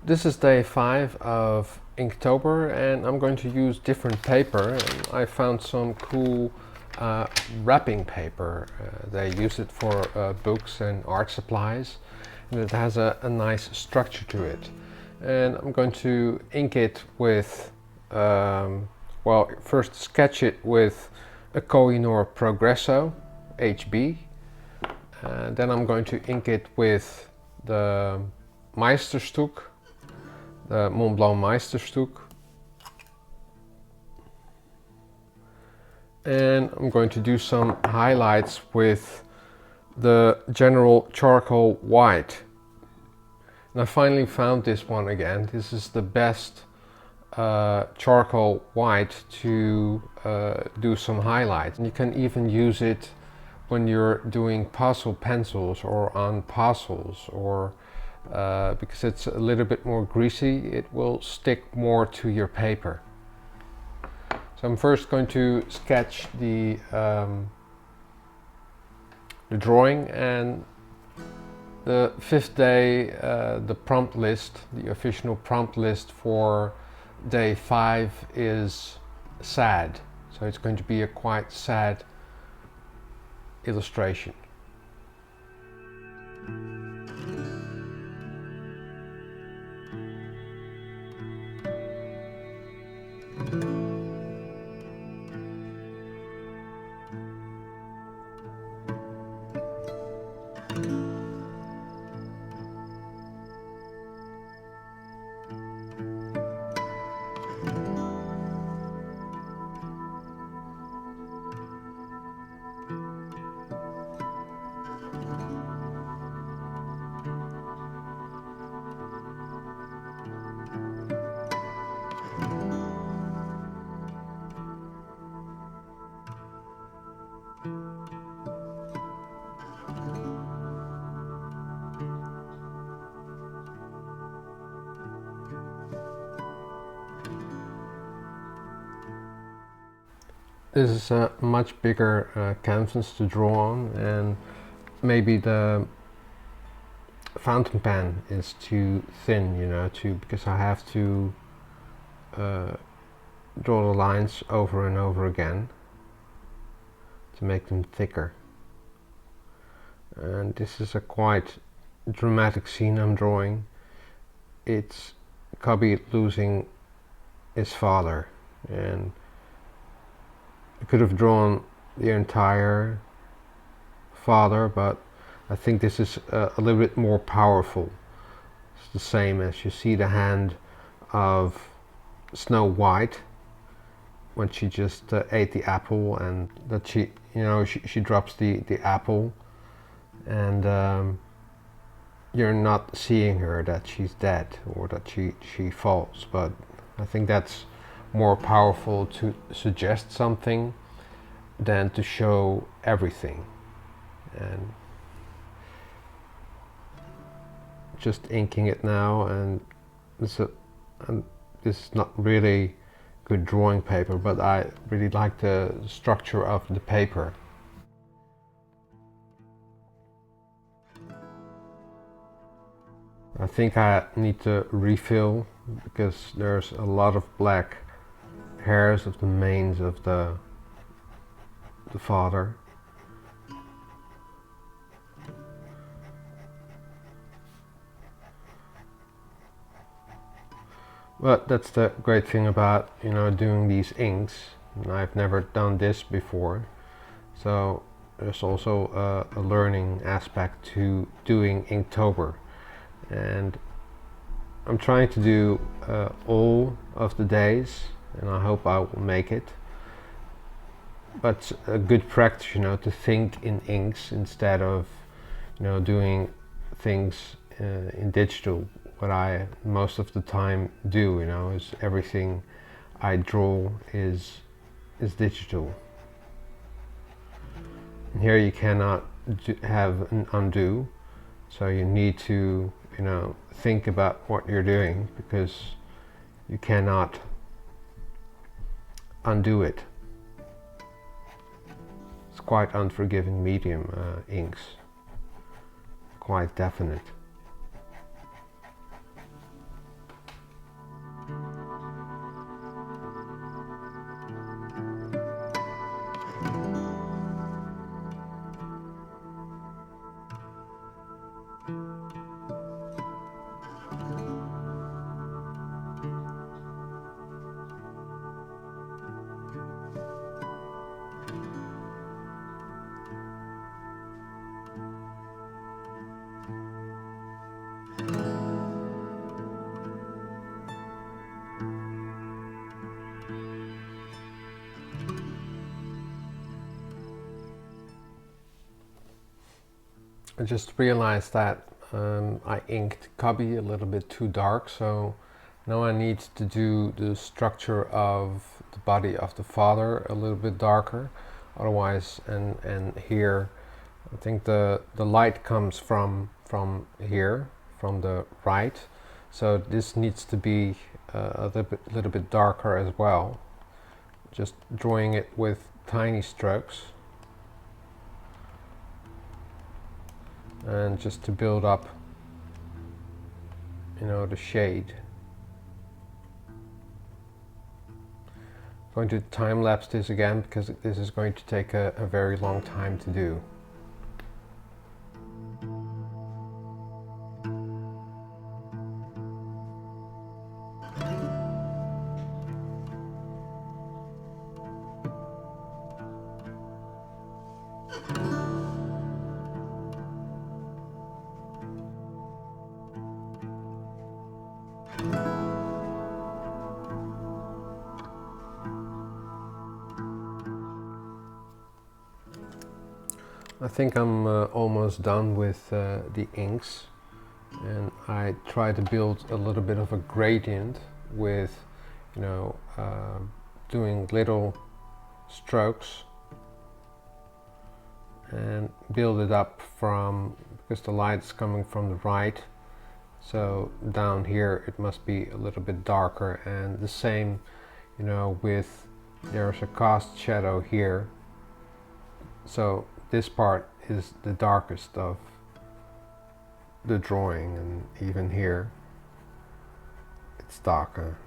This is day 5 of Inktober and I'm going to use different paper. And I found some cool wrapping paper. They use it for books and art supplies, and it has a nice structure to it. And I'm going to ink it with, well, first sketch it with a Koh-I-Noor Progresso HB. Then I'm going to ink it with the Meisterstuck, the Mont Blanc Meisterstuck. And I'm going to do some highlights with the General Charcoal White. And I finally found this one again. This is the best charcoal white to do some highlights. And you can even use it when you're doing puzzle pencils or on puzzles, or because it's a little bit more greasy, it will stick more to your paper. So I'm first going to sketch the drawing, and the 5th day, the prompt list, the official prompt list for day 5 is sad. So it's going to be a quite sad illustration. This is a much bigger canvas to draw on, and maybe the fountain pen is too thin, you know, because I have to draw the lines over and over again to make them thicker. And this is a quite dramatic scene I'm drawing. It's Cubby losing his father, and I could have drawn the entire father, but I think this is a little bit more powerful. It's the same as you see the hand of Snow White when she just ate the apple, and that she drops the apple, and you're not seeing her, that she's dead or that she falls. But I think that's more powerful to suggest something than to show everything. And just inking it now, and this is not really good drawing paper, but I really like the structure of the paper. I think I need to refill because there's a lot of black hairs of the manes of the father. But that's the great thing about, you know, doing these inks. And I've never done this before, so there's also a learning aspect to doing Inktober. And I'm trying to do all of the days, and I hope I will make it. But it's a good practice, you know, to think in inks instead of, you know, doing things in digital. What I most of the time do, you know, is everything I draw is digital. And here you cannot have an undo, so you need to, you know, think about what you're doing, because you cannot undo it. It's quite unforgiving medium, inks, quite definite. I just realized that I inked Cubby a little bit too dark, so now I need to do the structure of the body of the father a little bit darker. Otherwise, and here, I think the light comes from here, from the right. So this needs to be a little bit darker as well. Just drawing it with tiny strokes. And just to build up, you know, the shade. I'm going to time lapse this again because this is going to take a very long time to do. I think I'm almost done with the inks, and I try to build a little bit of a gradient with, you know, doing little strokes and build it up from, because the light's coming from the right, so down here it must be a little bit darker, and the same, you know, with, there's a cast shadow here, so this part is the darkest of the drawing, and even here it's darker.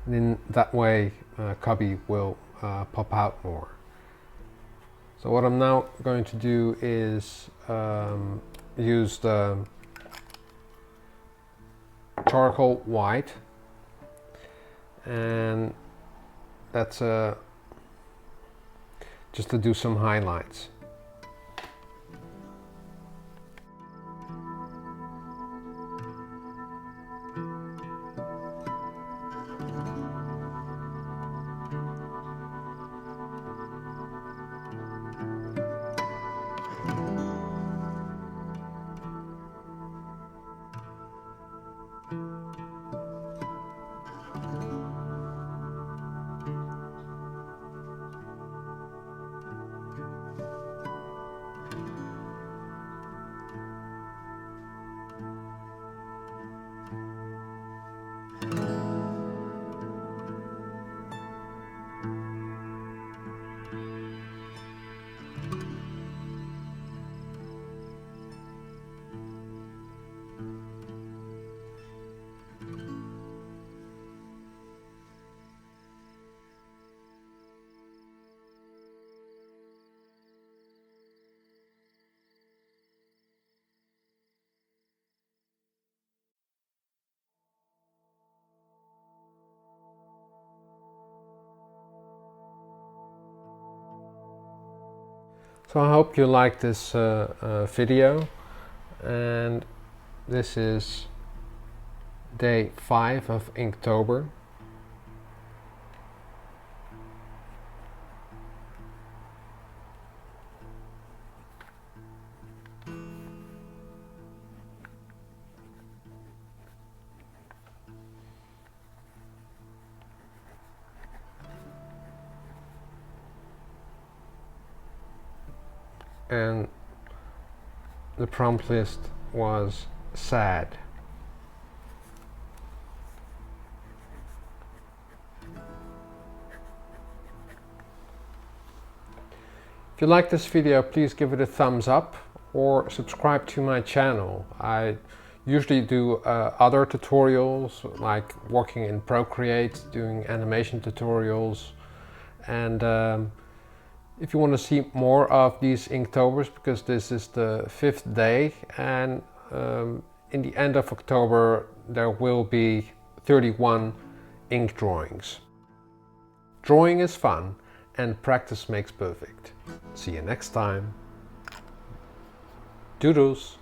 And in that way Cubby will pop out more. So what I'm now going to do is use the charcoal white, and that's just to do some highlights. So I hope you like this video, and this is day 5 of Inktober. And the prompt list was sad. If you like this video, please give it a thumbs up or subscribe to my channel. I usually do other tutorials like working in Procreate, doing animation tutorials, and if you want to see more of these Inktobers, because this is the 5th day, and in the end of October there will be 31 ink drawings. Drawing is fun and practice makes perfect. See you next time. Doodles!